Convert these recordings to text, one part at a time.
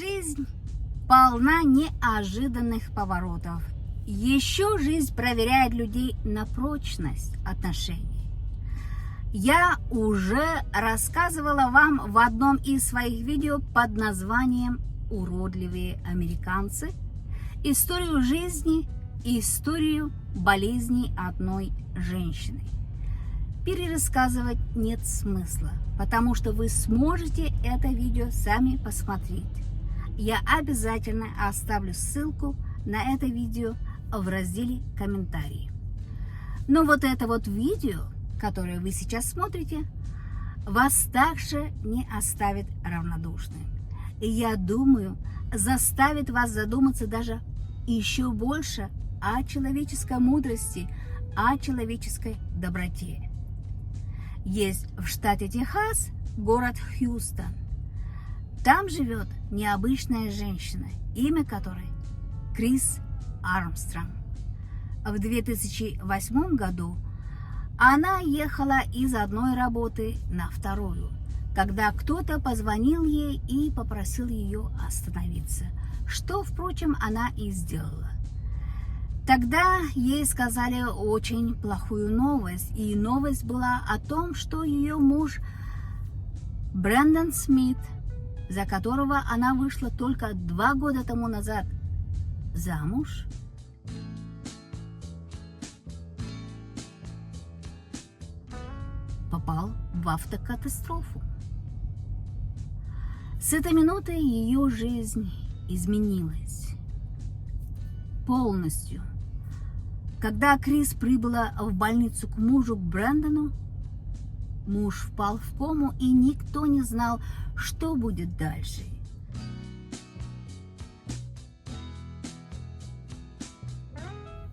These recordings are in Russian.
Жизнь полна неожиданных поворотов. Еще жизнь проверяет людей на прочность отношений. Я уже рассказывала вам в одном из своих видео под названием «Уродливые американцы» историю жизни и историю болезней одной женщины. Перерассказывать нет смысла, потому что вы сможете это видео сами посмотреть. Я обязательно оставлю ссылку на это видео в разделе «Комментарии». Но вот это вот видео, которое вы сейчас смотрите, вас также не оставит равнодушным. И я думаю, заставит вас задуматься даже еще больше о человеческой мудрости, о человеческой доброте. Есть в штате Техас город Хьюстон. Там живет необычная женщина, имя которой Крис Армстронг. В 2008 году она ехала из одной работы на вторую, когда кто-то позвонил ей и попросил ее остановиться, что, впрочем, она и сделала. Тогда ей сказали очень плохую новость, и новость была о том, что ее муж Брэндон Смит, за которого она вышла только 2 года тому назад замуж, попал в автокатастрофу. С этой минуты ее жизнь изменилась полностью. Когда Крис прибыла в больницу к мужу Брэндону, муж впал в кому, и никто не знал, что будет дальше.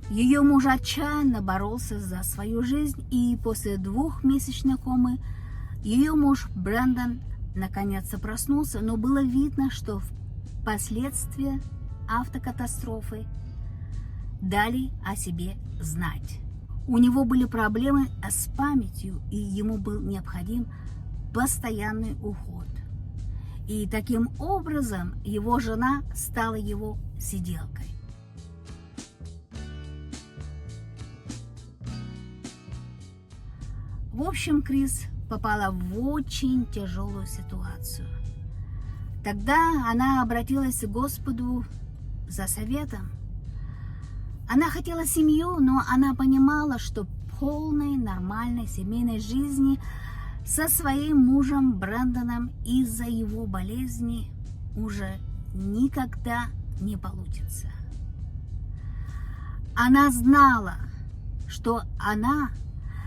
Ее муж отчаянно боролся за свою жизнь, и после 2-месячной комы ее муж Брэндон наконец-то проснулся, но было видно, что последствия автокатастрофы дали о себе знать. У него были проблемы с памятью, и ему был необходим постоянный уход. И таким образом его жена стала его сиделкой. В общем, Крис попала в очень тяжелую ситуацию. Тогда она обратилась к Господу за советом. Она хотела семью, но она понимала, что полной нормальной семейной жизни со своим мужем Брэндоном из-за его болезни уже никогда не получится. Она знала, что она,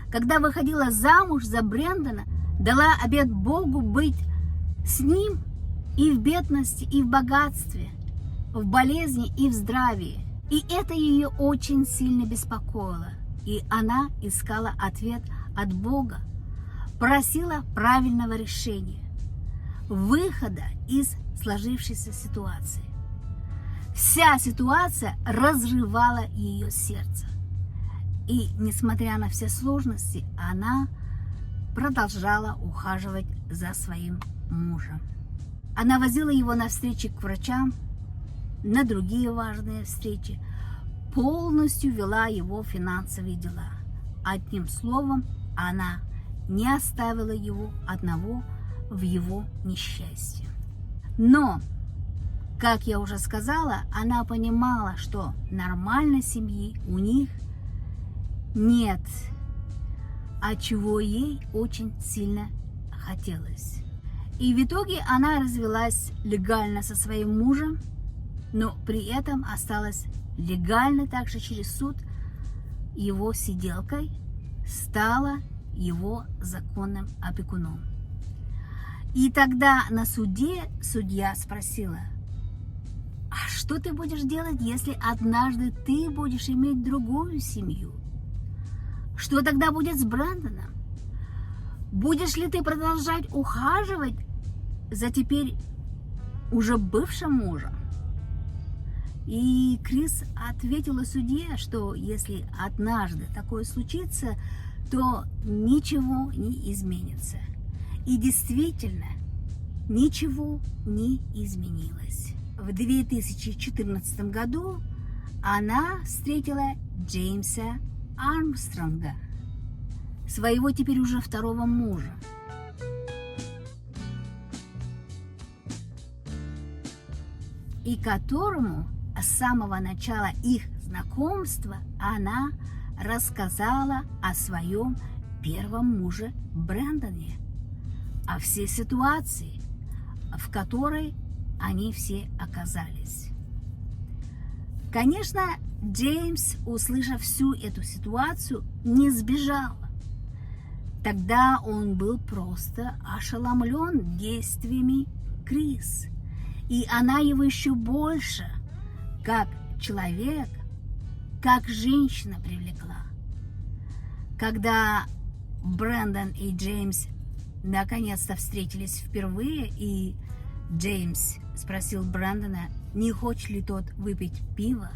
когда выходила замуж за Брэндона, дала обет Богу быть с ним и в бедности, и в богатстве, в болезни и в здравии. И это ее очень сильно беспокоило. И она искала ответ от Бога, просила правильного решения, выхода из сложившейся ситуации. Вся ситуация разрывала ее сердце. И, несмотря на все сложности, она продолжала ухаживать за своим мужем. Она возила его на встречи к врачам, на другие важные встречи, полностью вела его финансовые дела. Одним словом, она не оставила его одного в его несчастье. Но, как я уже сказала, она понимала, что нормальной семьи у них нет, а чего ей очень сильно хотелось. И в итоге она развелась легально со своим мужем, но при этом осталась легально также через суд его сиделкой, стала его законным опекуном. И тогда на суде судья спросила: а что ты будешь делать, если однажды ты будешь иметь другую семью? Что тогда будет с Брэндоном? Будешь ли ты продолжать ухаживать за теперь уже бывшим мужем? И Крис ответила судье, что если однажды такое случится, то ничего не изменится. И действительно, ничего не изменилось. В 2014 году она встретила Джеймса Армстронга, своего теперь уже второго мужа. И которому с самого начала их знакомства она рассказала о своем первом муже Брэндоне, о всей ситуации, в которой они все оказались. Конечно, Джеймс, услышав всю эту ситуацию, не сбежал. Тогда он был просто ошеломлен действиями Крис, и она его еще больше, как человек, как женщина, привлекла. Когда Брэндон и Джеймс наконец-то встретились впервые, и Джеймс спросил Брэндона, не хочет ли тот выпить пиво,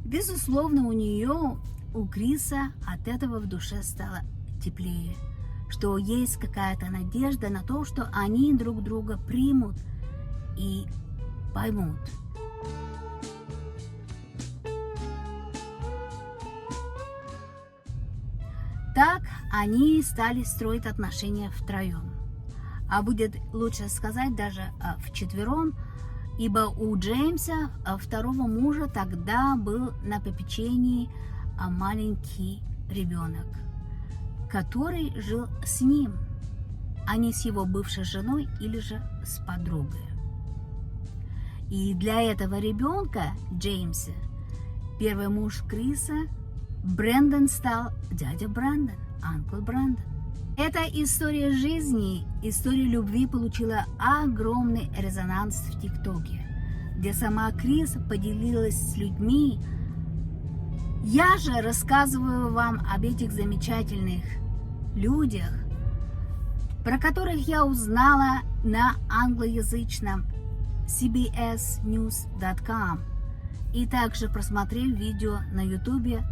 безусловно, у Криса от этого в душе стало теплее, что есть какая-то надежда на то, что они друг друга примут и поймут. Так они стали строить отношения втроем. А будет лучше сказать даже вчетвером, ибо у Джеймса, второго мужа, тогда был на попечении маленький ребенок, который жил с ним, а не с его бывшей женой или же с подругой. И для этого ребенка, Джеймса, первый муж Криса, Брэндон стал дядя Брэндон, Uncle Брэндон. Эта история жизни, история любви получила огромный резонанс в ТикТоке, где сама Крис поделилась с людьми. Я же рассказываю вам об этих замечательных людях, про которых я узнала на англоязычном cbsnews.com и также просмотрев видео на YouTube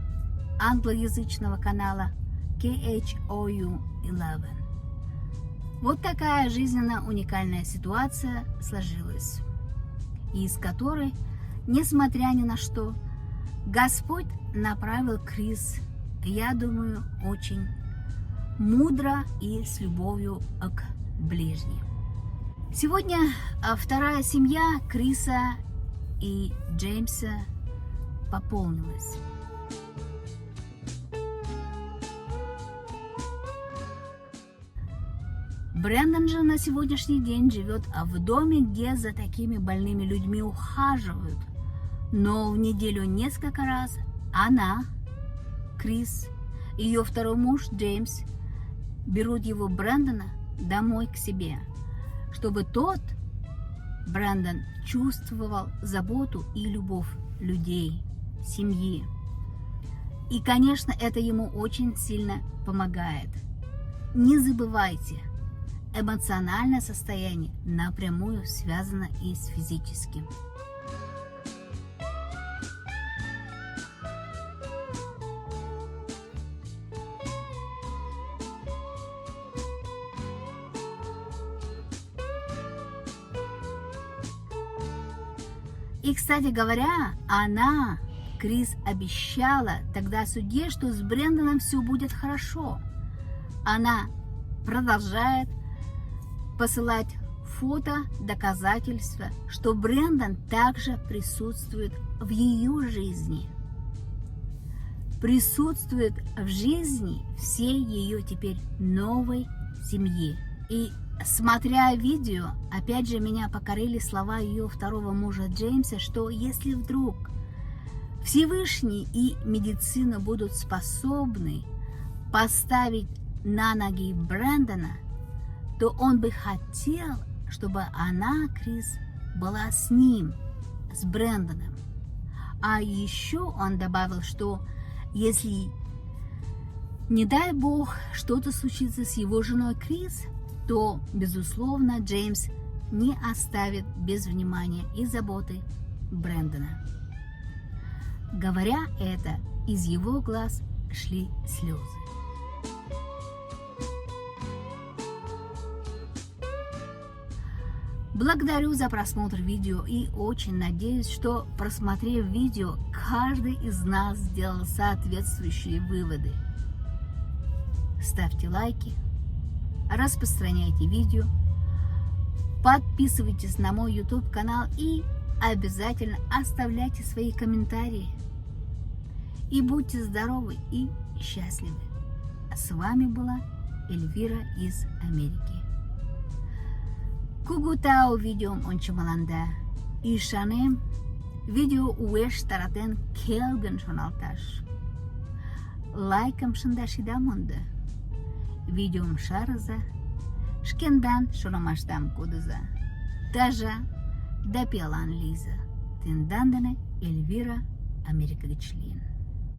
англоязычного канала KHOU11. Вот такая жизненно уникальная ситуация сложилась, из которой, несмотря ни на что, Господь направил Крис, я думаю, очень мудро и с любовью к ближним. Сегодня вторая семья Криса и Джеймса пополнилась. Брэндон же на сегодняшний день живет в доме, где за такими больными людьми ухаживают. Но в неделю несколько раз она, Крис, и ее второй муж Джеймс берут его, Брэндона, домой к себе, чтобы тот, Брэндон, чувствовал заботу и любовь людей, семьи. И, конечно, это ему очень сильно помогает. Не забывайте, эмоциональное состояние напрямую связано и с физическим. И, кстати говоря, Крис, обещала тогда судье, что с Брэндоном все будет хорошо. Она продолжает посылать фото, доказательства, что Брэндон также присутствует в ее жизни. Присутствует в жизни всей ее теперь новой семьи. И смотря видео, опять же меня покорили слова ее второго мужа Джеймса, что если вдруг Всевышний и медицина будут способны поставить на ноги Брэндона, то он бы хотел, чтобы она, Крис, была с ним, с Брэндоном. А еще он добавил, что если, не дай бог, что-то случится с его женой Крис, то, безусловно, Джеймс не оставит без внимания и заботы Брэндона. Говоря это, из его глаз шли слезы. Благодарю за просмотр видео и очень надеюсь, что, просмотрев видео, каждый из нас сделал соответствующие выводы. Ставьте лайки, распространяйте видео, подписывайтесь на мой YouTube канал и обязательно оставляйте свои комментарии. И будьте здоровы и счастливы. С вами была Эльвира из Америки. Кугутау видеом ончамаланда. Ишанем видео уэш таратен келген шоналташ. Лайкам шандашида монда. Видеом шараза. Шкендан шономаштам кодыза. Тажа да пелан лиза. Тендандане Эльвира Америка гичлин.